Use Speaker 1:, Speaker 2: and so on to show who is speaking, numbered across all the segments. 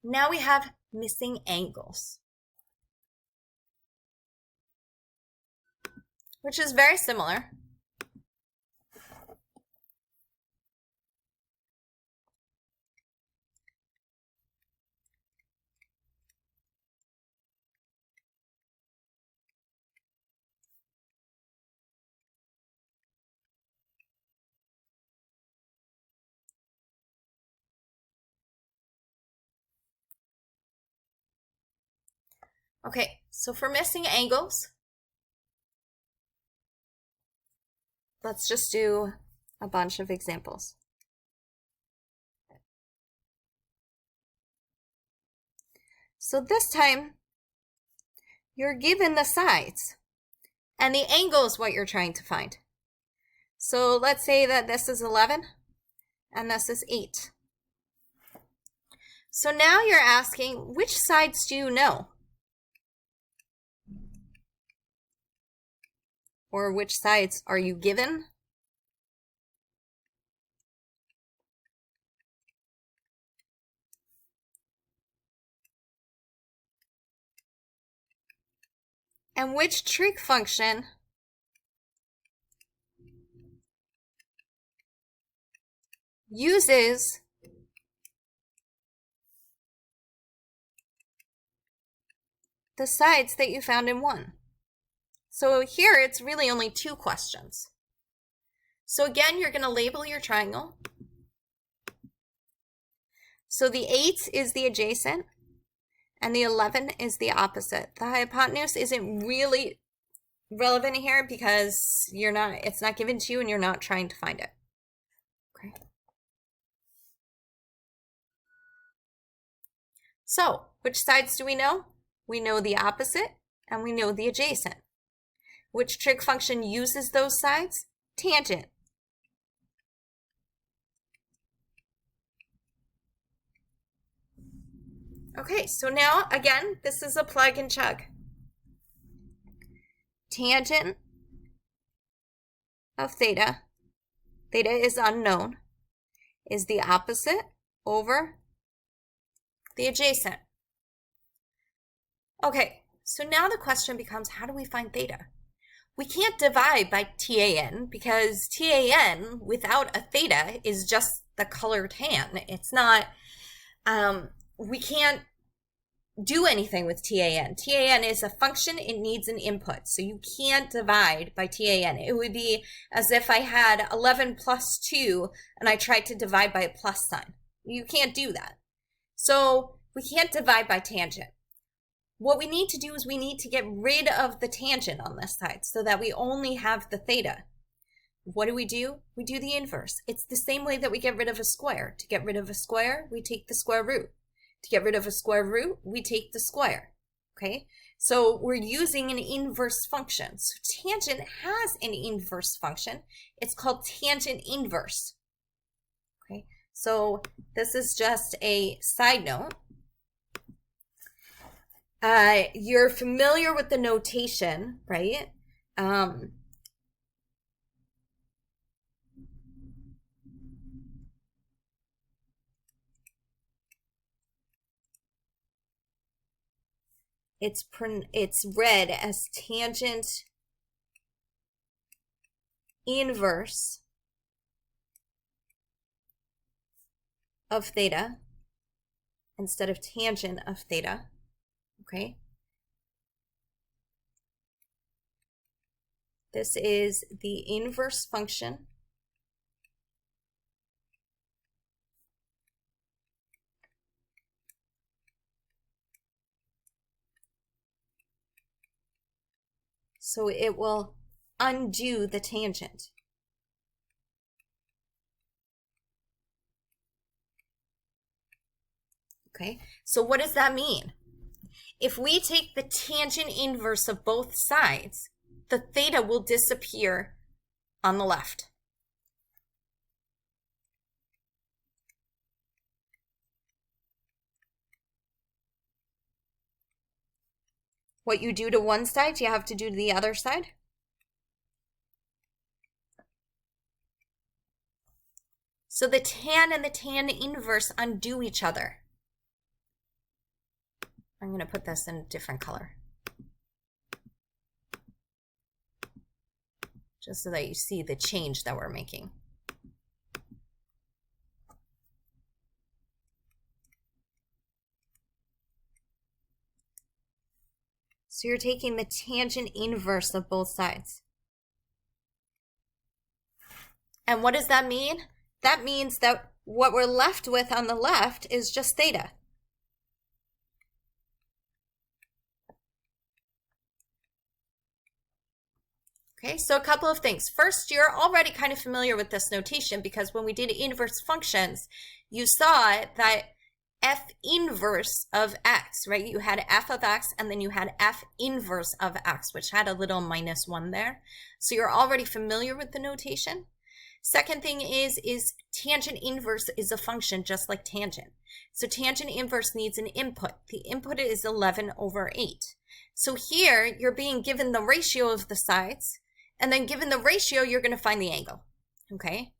Speaker 1: Now we have missing angles, which is very similar. Okay, so for missing angles, let's just do a bunch of examples. So this time, you're given the sides, and the angle is what you're trying to find. So let's say that this is 11, and this is 8. So now you're asking, which sides do you know? Or which sides are you given? And which trig function uses the sides that you found in 1? So here it's really only 2 questions. So again, you're going to label your triangle. So the 8 is the adjacent, and the 11 is the opposite. The hypotenuse isn't really relevant here because it's not given to you and you're not trying to find it. Okay. So, which sides do we know? We know the opposite and we know the adjacent. Which trig function uses those sides? Tangent. Okay, so now again, this is a plug and chug. Tangent of theta is unknown, is the opposite over the adjacent. Okay, so now the question becomes, how do we find theta? We can't divide by tan because tan without a theta is just the color tan. It's not, we can't do anything with tan. Tan is a function, it needs an input. So you can't divide by tan. It would be as if I had 11 plus 2 and I tried to divide by a plus sign. You can't do that. So we can't divide by tangent. What we need to do is we need to get rid of the tangent on this side so that we only have the theta. What do? We do the inverse. It's the same way that we get rid of a square. To get rid of a square, we take the square root. To get rid of a square root, we take the square. Okay, so we're using an inverse function. So tangent has an inverse function. It's called tangent inverse. Okay, so this is just a side note. You're familiar with the notation, right? It's read as tangent inverse of theta instead of tangent of theta. Okay. This is the inverse function. So it will undo the tangent. Okay, so what does that mean? If we take the tangent inverse of both sides, the theta will disappear on the left. What you do to one side, you have to do to the other side. So the tan and the tan inverse undo each other. I'm going to put this in a different color, just so that you see the change that we're making. So you're taking the tangent inverse of both sides. And what does that mean? That means that what we're left with on the left is just theta. Okay, so a couple of things. First, you're already kind of familiar with this notation because when we did inverse functions, you saw that f inverse of x, right? You had f of x and then you had f inverse of x, which had a little -1 there. So you're already familiar with the notation. Second thing is tangent inverse is a function just like tangent. So tangent inverse needs an input. The input is 11/8. So here you're being given the ratio of the sides, and then given the ratio, you're going to find the angle, okay?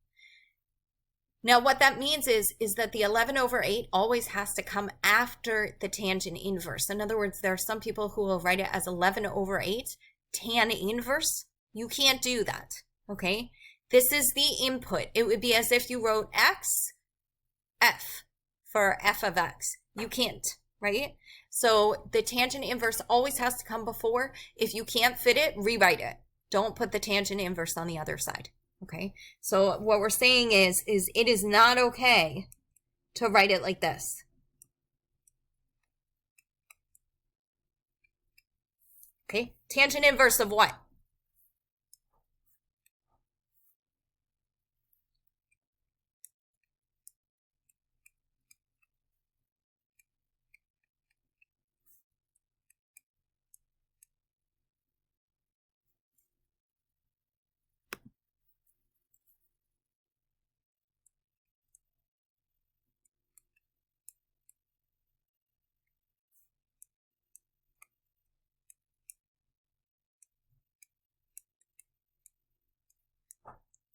Speaker 1: Now what that means is that the 11/8 always has to come after the tangent inverse. In other words, there are some people who will write it as 11/8 tan inverse. You can't do that, okay? This is the input. It would be as if you wrote x, f for f of x. You can't, right? So the tangent inverse always has to come before. If you can't fit it, rewrite it. Don't put the tangent inverse on the other side, okay? So what we're saying is it is not okay to write it like this. Okay, tangent inverse of what?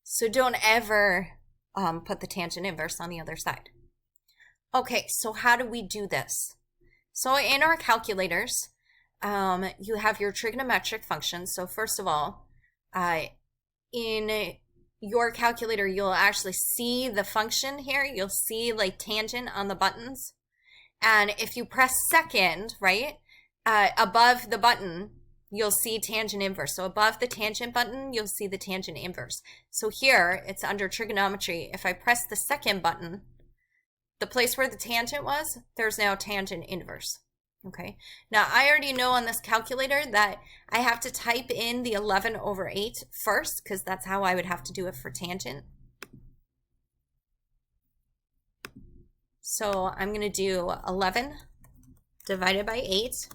Speaker 1: So don't ever put the tangent inverse on the other side. Okay, so how do we do this? So in our calculators, you have your trigonometric functions. So first of all, in your calculator, you'll actually see the function here. You'll see like tangent on the buttons. And if you press second, right, above the button, you'll see tangent inverse. So above the tangent button, you'll see the tangent inverse. So here, it's under trigonometry. If I press the second button, the place where the tangent was, there's now tangent inverse. Okay, now I already know on this calculator that I have to type in the 11/8 first, because that's how I would have to do it for tangent. So I'm going to do 11 divided by 8.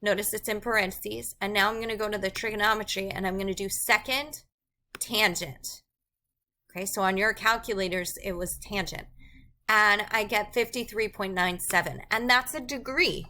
Speaker 1: Notice it's in parentheses. And now I'm going to go to the trigonometry and I'm going to do second tangent. Okay, so on your calculators, it was tangent. And I get 53.97. And that's a degree.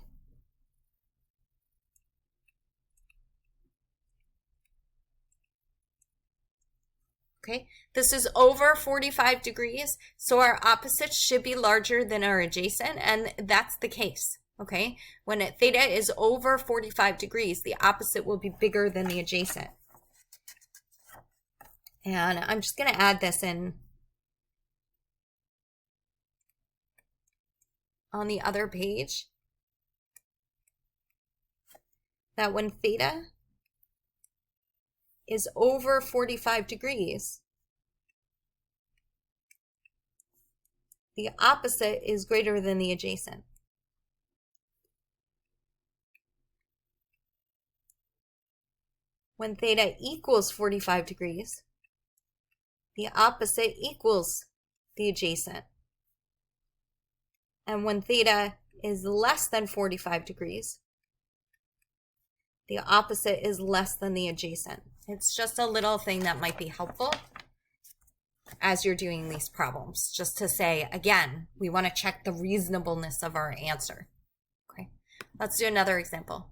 Speaker 1: Okay, this is over 45 degrees, so our opposite should be larger than our adjacent, and that's the case. Okay, when theta is over 45 degrees, the opposite will be bigger than the adjacent. And I'm just going to add this in on the other page, that when theta is over 45 degrees, the opposite is greater than the adjacent. When theta equals 45 degrees, the opposite equals the adjacent. And when theta is less than 45 degrees, the opposite is less than the adjacent. It's just a little thing that might be helpful as you're doing these problems, just to say, again, we want to check the reasonableness of our answer. Okay, let's do another example.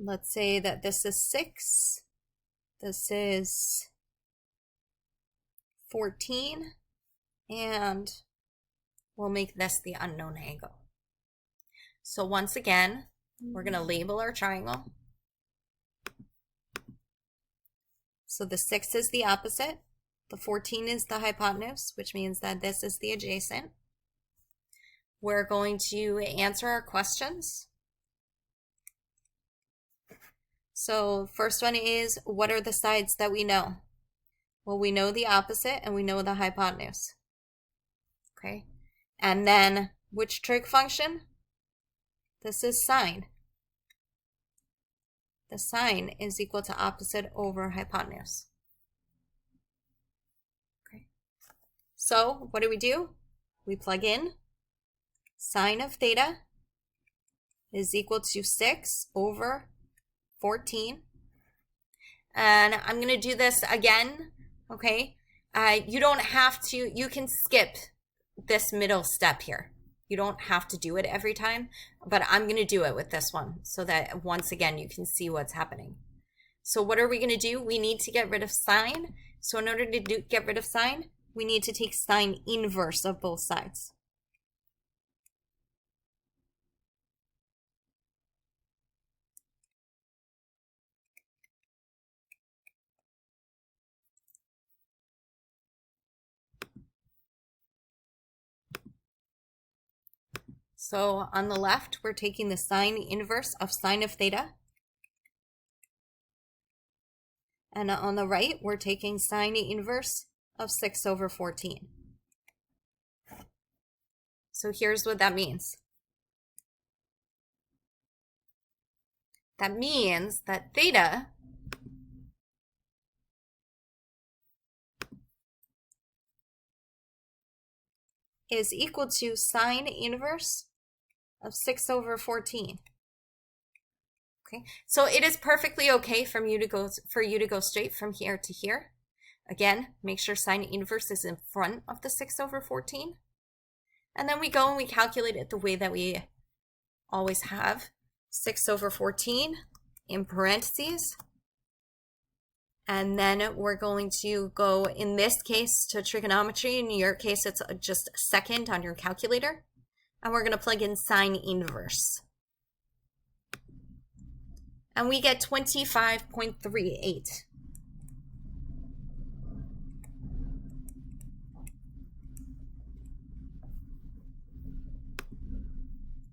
Speaker 1: let's say that this is 6, this is 14, and we'll make this the unknown angle. So once again, we're going to label our triangle. So the 6 is the opposite, the 14 is the hypotenuse, which means that this is the adjacent. We're going to answer our questions. So first one is, what are the sides that we know? Well, we know the opposite and we know the hypotenuse. Okay. And then which trig function? This is sine. The sine is equal to opposite over hypotenuse. Okay. So what do? We plug in sine of theta is equal to 6 over 14. And I'm going to do this again, okay? You don't have to, you can skip this middle step here. You don't have to do it every time, but I'm going to do it with this one so that once again you can see what's happening. So what are we going to do? We need to get rid of sine. So in order to get rid of sine, we need to take sine inverse of both sides. So on the left, we're taking the sine inverse of sine of theta. And on the right, we're taking sine inverse of 6 over 14. So here's what that means. That means that theta is equal to sine inverse of 6 over 14. Okay, so it is perfectly okay for you to go straight from here to here. Again, make sure sine inverse is in front of the 6 over 14. And then we go and we calculate it the way that we always have. 6 over 14 in parentheses. And then we're going to go, in this case, to trigonometry. In your case, it's just second on your calculator. And we're going to plug in sine inverse. And we get 25.38.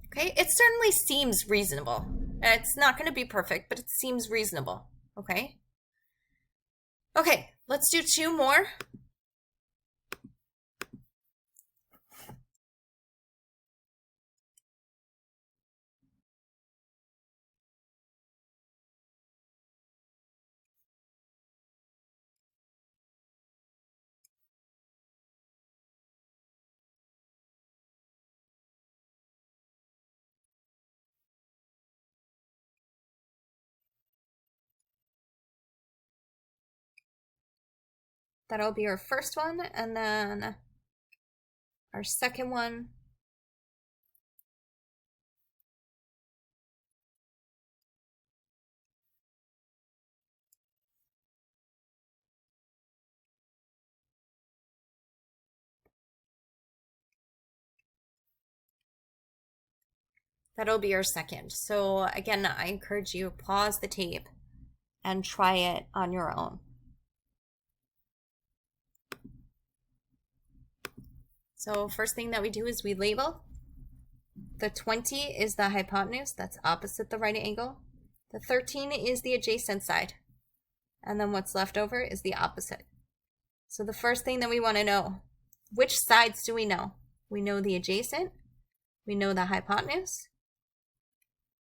Speaker 1: Okay, it certainly seems reasonable. It's not going to be perfect, but it seems reasonable. Okay? Okay, let's do 2 more. That'll be our first one, and then our second one. That'll be our second. So again, I encourage you, pause the tape and try it on your own. So first thing that we do is we label. The 20 is the hypotenuse, that's opposite the right angle. The 13 is the adjacent side. And then what's left over is the opposite. So the first thing that we want to know, which sides do we know? We know the adjacent, we know the hypotenuse.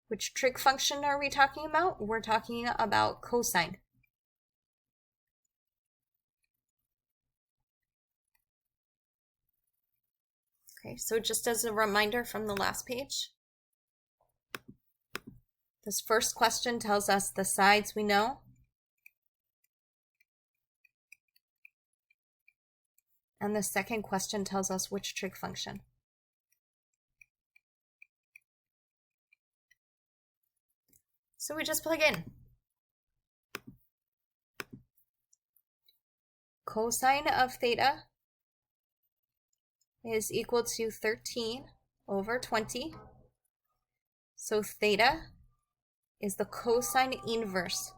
Speaker 1: Which trig function are we talking about? We're talking about cosine. Okay, so just as a reminder from the last page, this first question tells us the sides we know. And the second question tells us which trig function. So we just plug in. Cosine of theta is equal to 13 over 20. So theta is the cosine inverse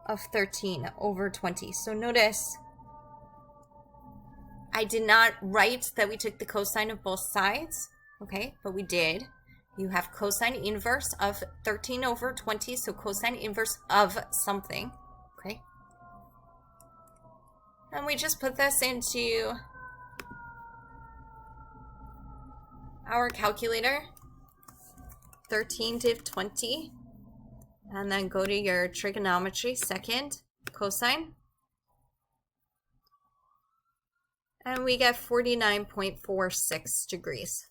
Speaker 1: of 13 over 20. So notice I did not write that we took the cosine of both sides, okay, but we did. You have cosine inverse of 13 over 20, so cosine inverse of something, okay? And we just put this into our calculator, 13 div 20, and then go to your trigonometry second cosine. And we get 49.46 degrees.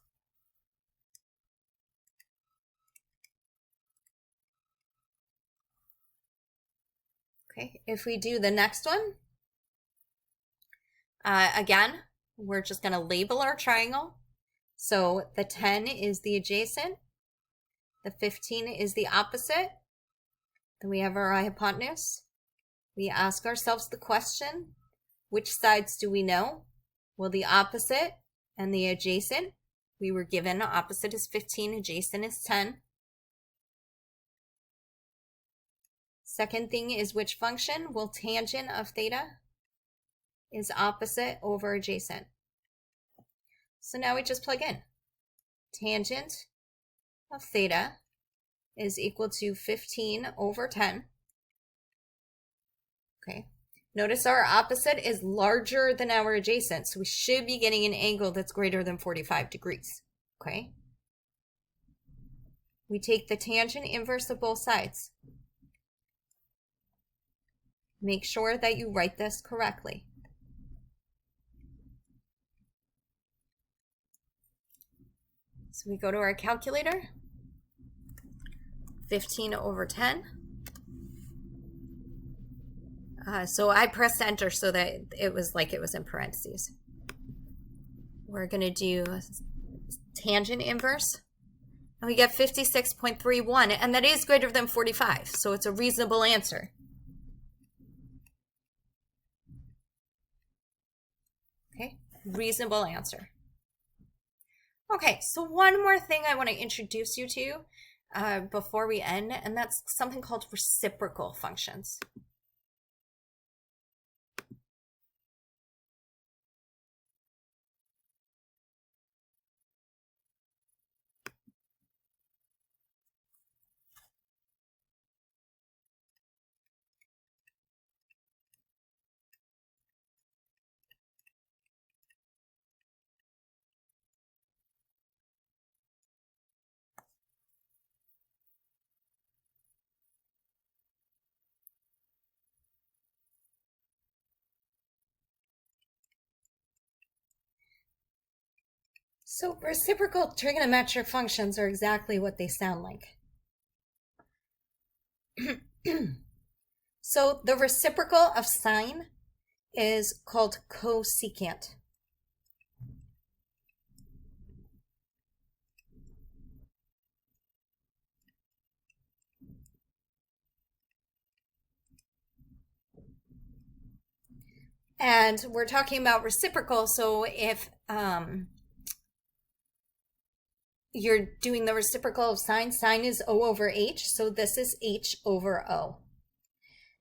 Speaker 1: Okay, if we do the next one, again, we're just going to label our triangle. So the 10 is the adjacent, the 15 is the opposite, then we have our hypotenuse. We ask ourselves the question, which sides do we know? Well, the opposite and the adjacent, we were given opposite is 15, adjacent is 10. Second thing is which function? Well, tangent of theta is opposite over adjacent. So now we just plug in. Tangent of theta is equal to 15 over 10. Okay. Notice our opposite is larger than our adjacent, so we should be getting an angle that's greater than 45 degrees. Okay. We take the tangent inverse of both sides. Make sure that you write this correctly. So we go to our calculator, 15 over 10. So I pressed enter so that it was like it was in parentheses. We're going to do tangent inverse, and we get 56.31, and that is greater than 45, so it's a reasonable answer. Okay, reasonable answer. Okay, so one more thing I want to introduce you to before we end, and that's something called reciprocal functions. So reciprocal trigonometric functions are exactly what they sound like. So the reciprocal of sine is called cosecant. And we're talking about reciprocal, so if you're doing the reciprocal of sine, sine is O over H, so this is H over O.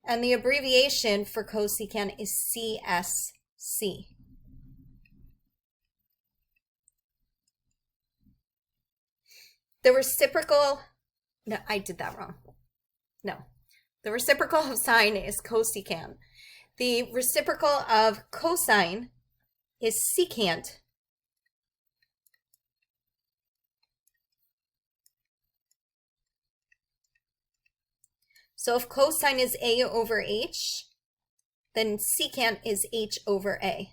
Speaker 1: And the abbreviation for cosecant is CSC. The reciprocal, no, I did that wrong. No, the reciprocal of sine is cosecant. The reciprocal of cosine is secant. So if cosine is A over H, then secant is H over A.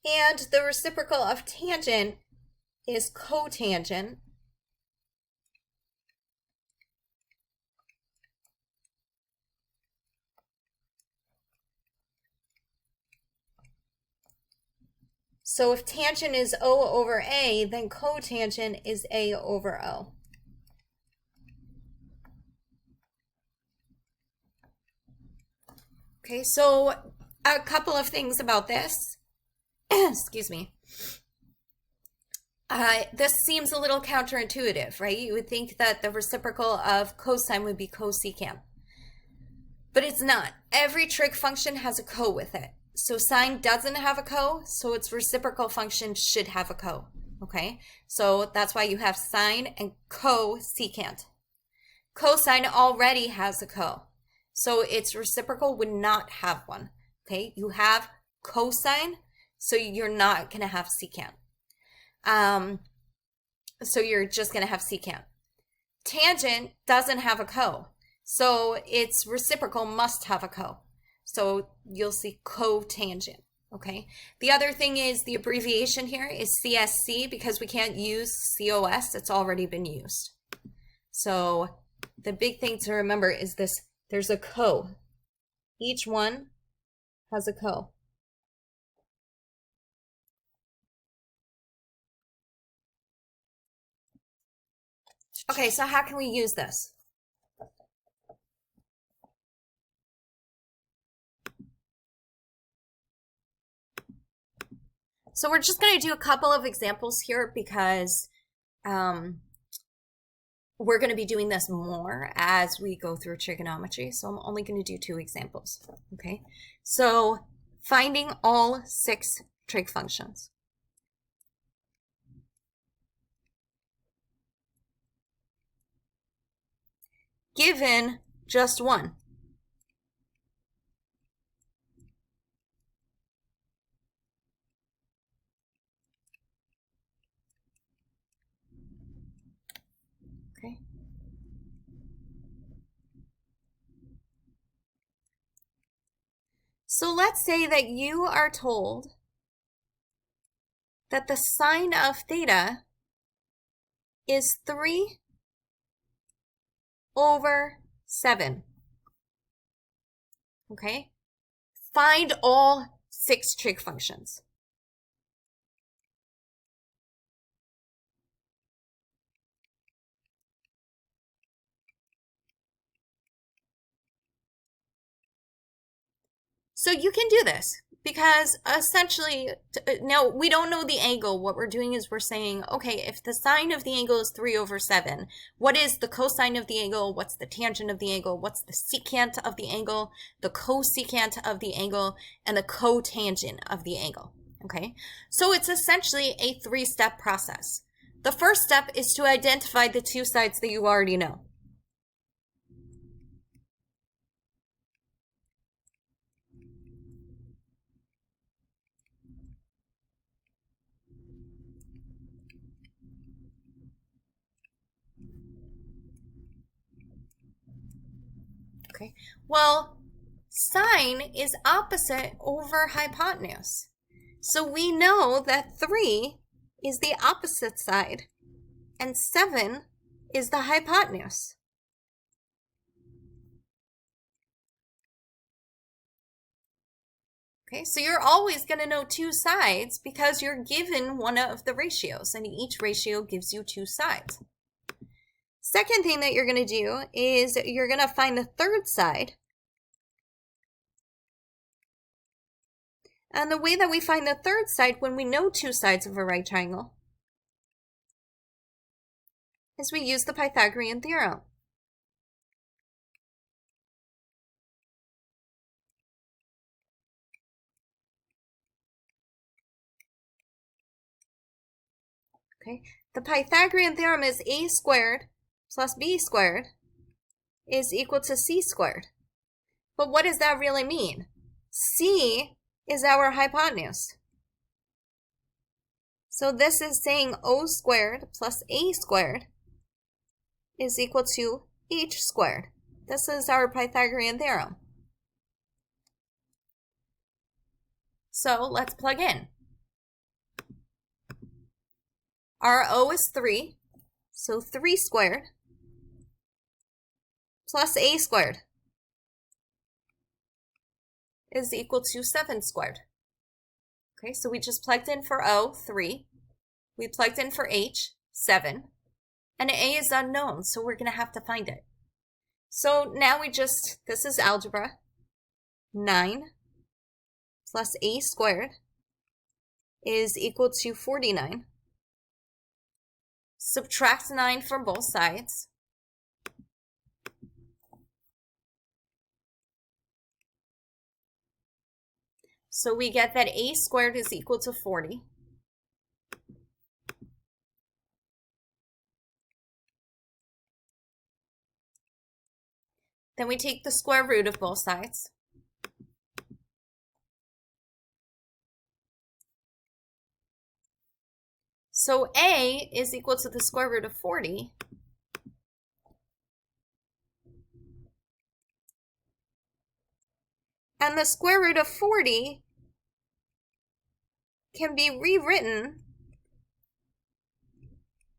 Speaker 1: And the reciprocal of tangent is cotangent. So if tangent is O over A, then cotangent is A over O. Okay, so a couple of things about this. Excuse me. This seems a little counterintuitive, right? You would think that the reciprocal of cosine would be cosecant. But it's not. Every trig function has a co with it. So sine doesn't have a co, so its reciprocal function should have a co. Okay? So that's why you have sine and cosecant. Cosine already has a co. So its reciprocal would not have one. Okay? You have cosine, so you're not going to have secant. So you're just going to have secant. Tangent doesn't have a co. So its reciprocal must have a co. So you'll see cotangent, okay? The other thing is the abbreviation here is CSC because we can't use COS. It's already been used. So the big thing to remember is this. There's a co. Each one has a co. Okay, so how can we use this? So we're just going to do a couple of examples here because we're going to be doing this more as we go through trigonometry. So I'm only going to do 2 examples. Okay, so finding all 6 trig functions. Given just one. Okay. So let's say that you are told that the sine of theta is 3 over 7. Okay? Find all 6 trig functions. So you can do this because essentially, now we don't know the angle. What we're doing is we're saying, okay, if the sine of the angle is 3 over 7, what is the cosine of the angle? What's the tangent of the angle? What's the secant of the angle? The cosecant of the angle? And the cotangent of the angle, okay? So it's essentially a 3-step process. The first step is to identify the 2 sides that you already know. Okay, well, sine is opposite over hypotenuse. So we know that 3 is the opposite side and 7 is the hypotenuse. Okay, so you're always going to know 2 sides because you're given one of the ratios and each ratio gives you 2 sides. Second thing that you're going to do is you're going to find the third side. And the way that we find the third side when we know 2 sides of a right triangle is we use the Pythagorean theorem. Okay, the Pythagorean theorem is a squared plus b squared is equal to c squared. But what does that really mean? C is our hypotenuse. So this is saying O squared plus A squared is equal to H squared. This is our Pythagorean theorem. So let's plug in. Our O is 3, so 3 squared plus A squared is equal to 7 squared. Okay, so we just plugged in for O, 3. We plugged in for H, 7. And A is unknown, so we're going to have to find it. So now this is algebra. 9 plus A squared is equal to 49. Subtract 9 from both sides. So we get that A squared is equal to 40. Then we take the square root of both sides. So A is equal to the square root of 40. And the square root of 40 can be rewritten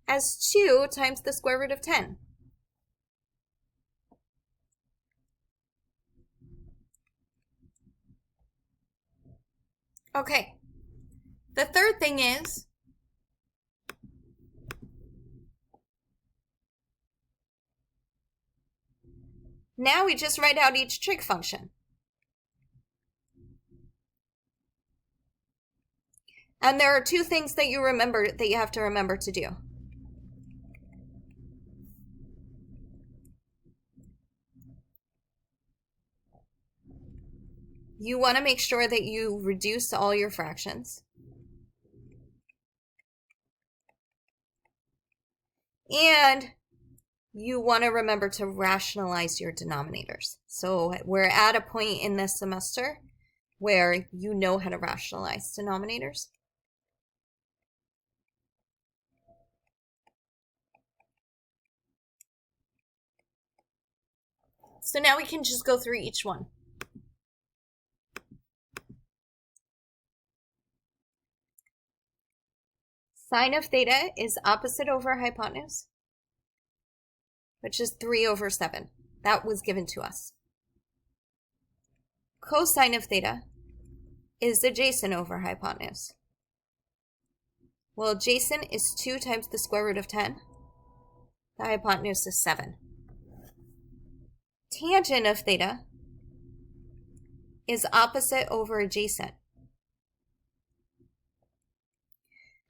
Speaker 1: as 2 times the square root of 10. Okay, the third thing is now we just write out each trig function. And there are 2 things that you have to remember to do. You want to make sure that you reduce all your fractions. And you want to remember to rationalize your denominators. So we're at a point in this semester where you know how to rationalize denominators. So now we can just go through each one. Sine of theta is opposite over hypotenuse, which is 3 over 7. That was given to us. Cosine of theta is adjacent over hypotenuse. Well, adjacent is 2 times the square root of 10. The hypotenuse is 7. Tangent of theta is opposite over adjacent.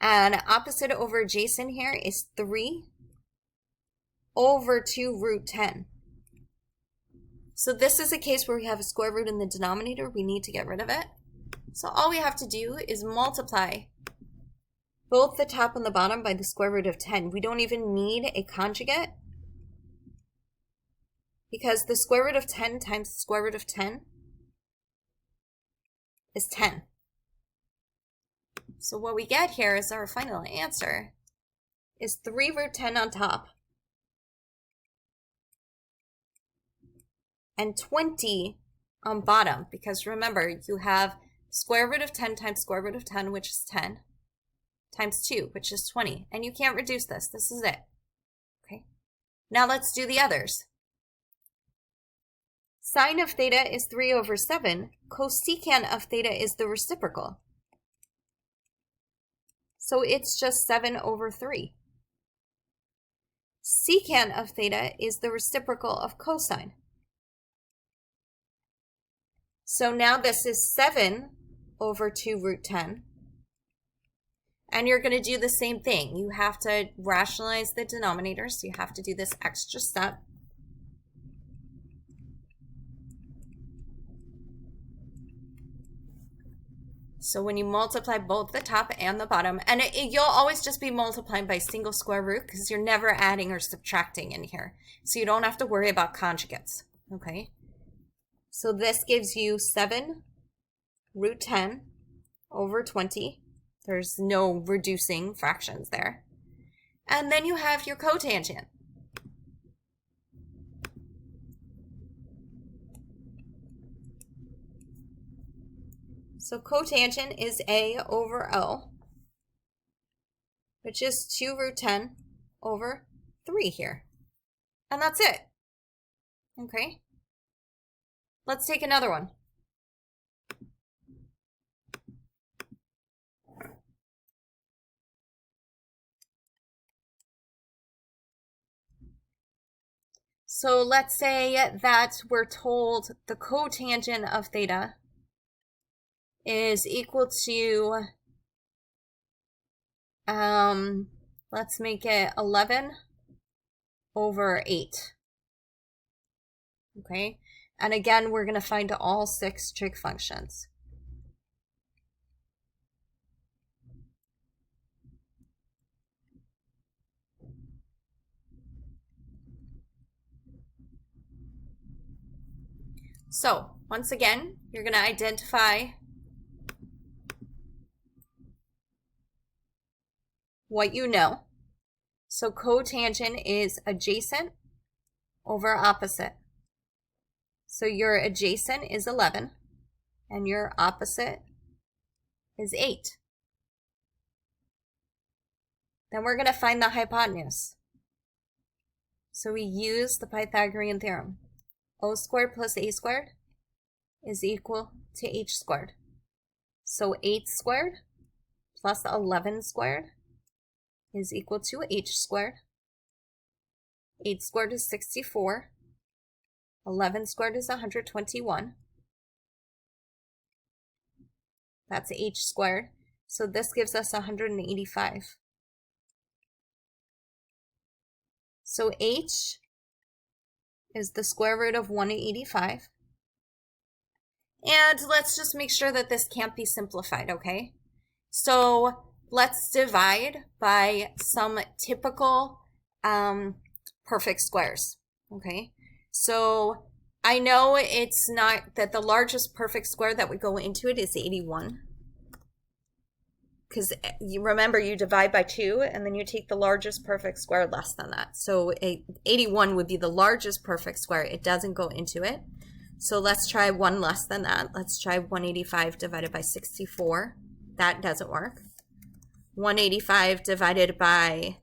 Speaker 1: And opposite over adjacent here is 3 over 2 root 10. So this is a case where we have a square root in the denominator. We need to get rid of it. So all we have to do is multiply both the top and the bottom by the square root of 10. We don't even need a conjugate because the square root of 10 times the square root of 10 is 10. So what we get here is our final answer is 3 root 10 on top and 20 on bottom, because remember, you have square root of 10 times square root of 10, which is 10, times 2, which is 20. And you can't reduce this. This is it. Okay. Now let's do the others. Sine of theta is 3 over 7. Cosecant of theta is the reciprocal. So it's just 7 over 3. Secant of theta is the reciprocal of cosine. So now this is 7 over 2 root 10. And you're going to do the same thing. You have to rationalize the denominators. So you have to do this extra step. So when you multiply both the top and the bottom, and you'll always just be multiplying by single square root because you're never adding or subtracting in here. So you don't have to worry about conjugates, okay? So this gives you 7 root 10 over 20. There's no reducing fractions there. And then you have your cotangent. So cotangent is A over O, which is 2 root 10 over 3 here. And that's it. Okay. Let's take another one. So let's say that we're told the cotangent of theta is equal to, let's make it 11 over 8. Okay, and again, we're going to find all 6 trig functions. So once again, you're going to identify what you know. So cotangent is adjacent over opposite. So your adjacent is 11 and your opposite is 8. Then we're going to find the hypotenuse. So we use the Pythagorean theorem. O squared plus a squared is equal to h squared. So 8 squared plus 11 squared is equal to h squared. 8 squared is 64. 11 squared is 121. That's h squared. So this gives us 185. So h is the square root of 185. And let's just make sure that this can't be simplified, okay? So let's divide by some typical perfect squares, okay? So I know it's not that the largest perfect square that would go into it is 81. Because you remember, you divide by 2 and then you take the largest perfect square less than that. So 81 would be the largest perfect square. It doesn't go into it. So let's try one less than that. Let's try 185 divided by 64. That doesn't work. 185 divided by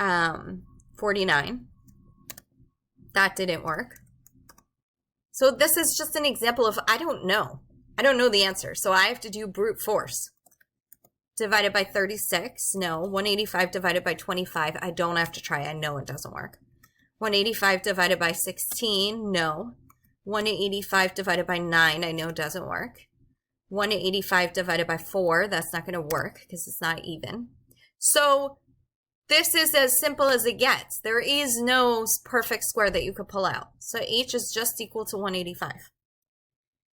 Speaker 1: 49. That didn't work. So this is just an example of I don't know. I don't know the answer. So I have to do brute force. Divided by 36, no. 185 divided by 25, I don't have to try. I know it doesn't work. 185 divided by 16, no. 185 divided by 9, I know doesn't work. 185 divided by 4, that's not going to work because it's not even. So this is as simple as it gets. There is no perfect square that you could pull out. So h is just equal to 185.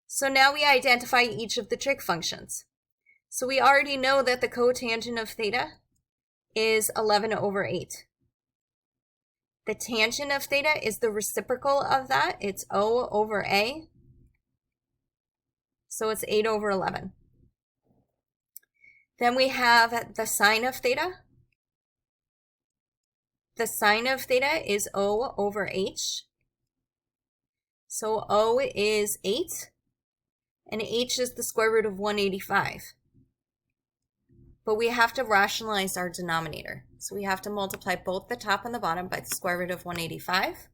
Speaker 1: So now we identify each of the trig functions. So we already know that the cotangent of theta is 11 over 8. The tangent of theta is the reciprocal of that. It's O over A. So it's 8 over 11. Then we have the sine of theta. The sine of theta is O over H. So O is 8, and H is the square root of 185. But we have to rationalize our denominator. So we have to multiply both the top and the bottom by the square root of 185.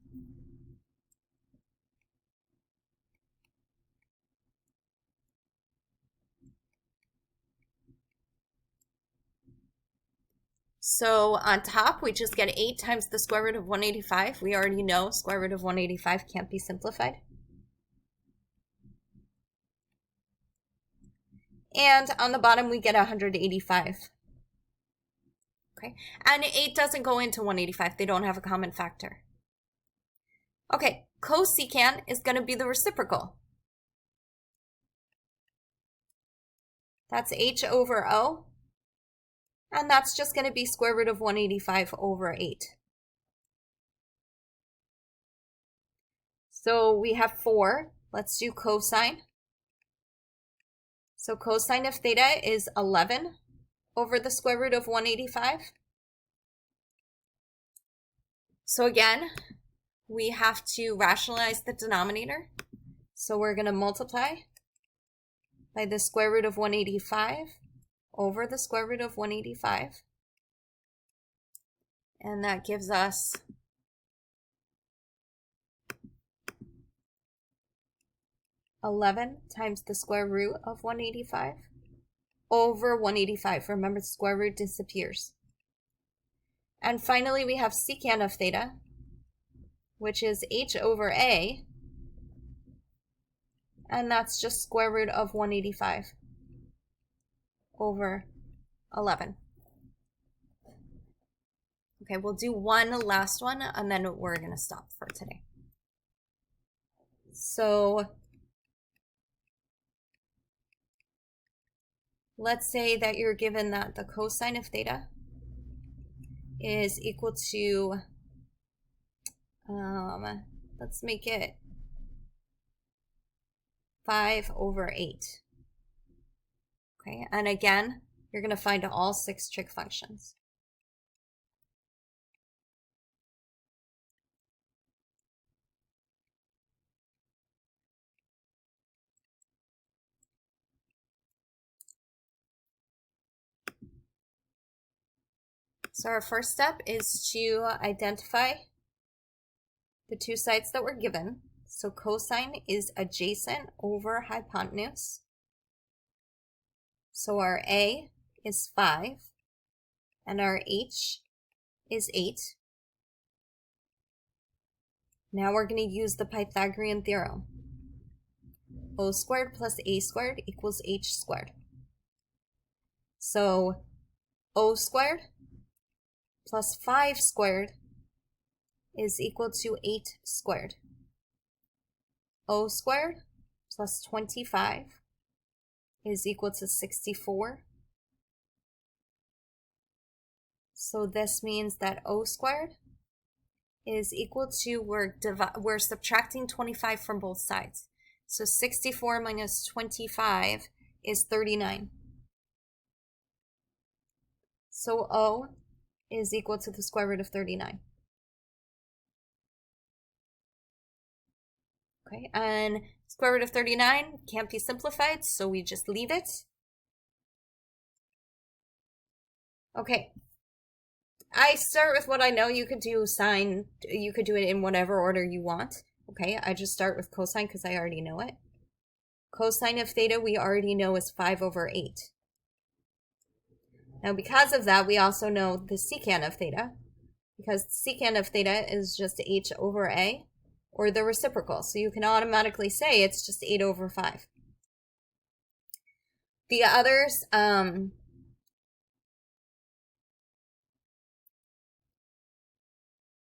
Speaker 1: So on top, we just get 8 times the square root of 185. We already know square root of 185 can't be simplified. And on the bottom, we get 185. Okay, and 8 doesn't go into 185. They don't have a common factor. Okay, cosecant is going to be the reciprocal. That's h over O. And that's just going to be square root of 185 over 8. So we have 4. Let's do cosine. So cosine of theta is 11 over the square root of 185. So again, we have to rationalize the denominator. So we're going to multiply by the square root of 185 over the square root of 185. And that gives us 11 times the square root of 185 over 185. Remember, the square root disappears. And finally, we have secant of theta. which is h over a, and that's just square root of 185 over 11. Okay, we'll do one last one, and then we're going to stop for today. So let's say that you're given that the cosine of theta is equal to, let's make it 5 over 8. Okay, and again, you're going to find all 6 trig functions. So our first step is to identify the two sides that were given. So cosine is adjacent over hypotenuse. So our A is 5, and our H is 8. Now we're going to use the Pythagorean theorem. O squared plus A squared equals H squared. So O squared plus 5 squared is equal to 8 squared. O squared plus 25 is equal to 64. So this means that O squared is equal to, we're subtracting 25 from both sides. So 64 minus 25 is 39. So O is equal to the square root of 39. Okay, and square root of 39 can't be simplified, so we just leave it. Okay, I start with what I know. You could do sine, you could do it in whatever order you want. Okay, I just start with cosine because I already know it. Cosine of theta we already know is 5 over 8. Now because of that, we also know the secant of theta, because secant of theta is just h over a, or the reciprocal. So you can automatically say it's just 8 over 5. The others,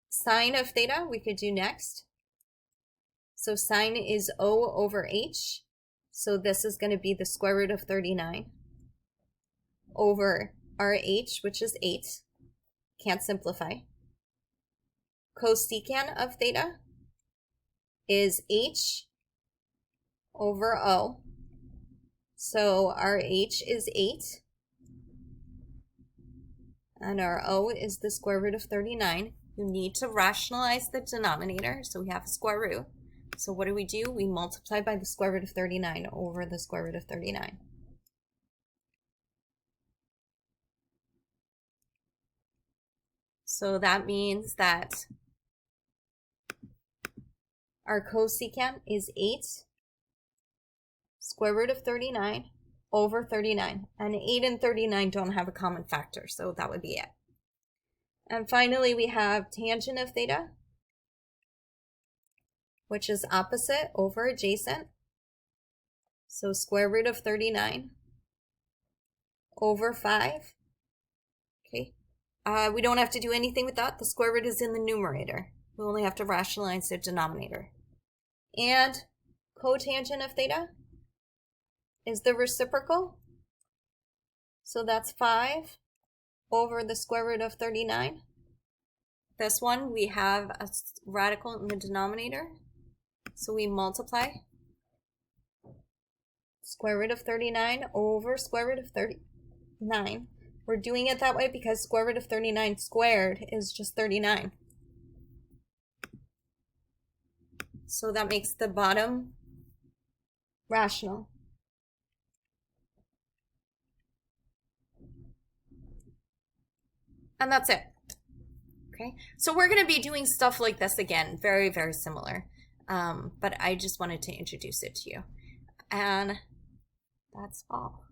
Speaker 1: sine of theta we could do next. So sine is O over h. So this is going to be the square root of 39 over our h, which is 8. Can't simplify. Cosecant of theta is h over O. So our h is 8. And our O is the square root of 39. You need to rationalize the denominator, so we have a square root. So what do? We multiply by the square root of 39 over the square root of 39. So that means that our cosecant is 8 square root of 39 over 39. And 8 and 39 don't have a common factor, so that would be it. And finally, we have tangent of theta, which is opposite over adjacent. So square root of 39 over 5. Okay. We don't have to do anything with that. The square root is in the numerator. We only have to rationalize the denominator. And cotangent of theta is the reciprocal. So that's 5 over the square root of 39. This one, we have a radical in the denominator. So we multiply square root of 39 over square root of 39. We're doing it that way because square root of 39 squared is just 39. So that makes the bottom rational. And that's it. Okay, so we're going to be doing stuff like this again, very, very similar. But I just wanted to introduce it to you. And that's all.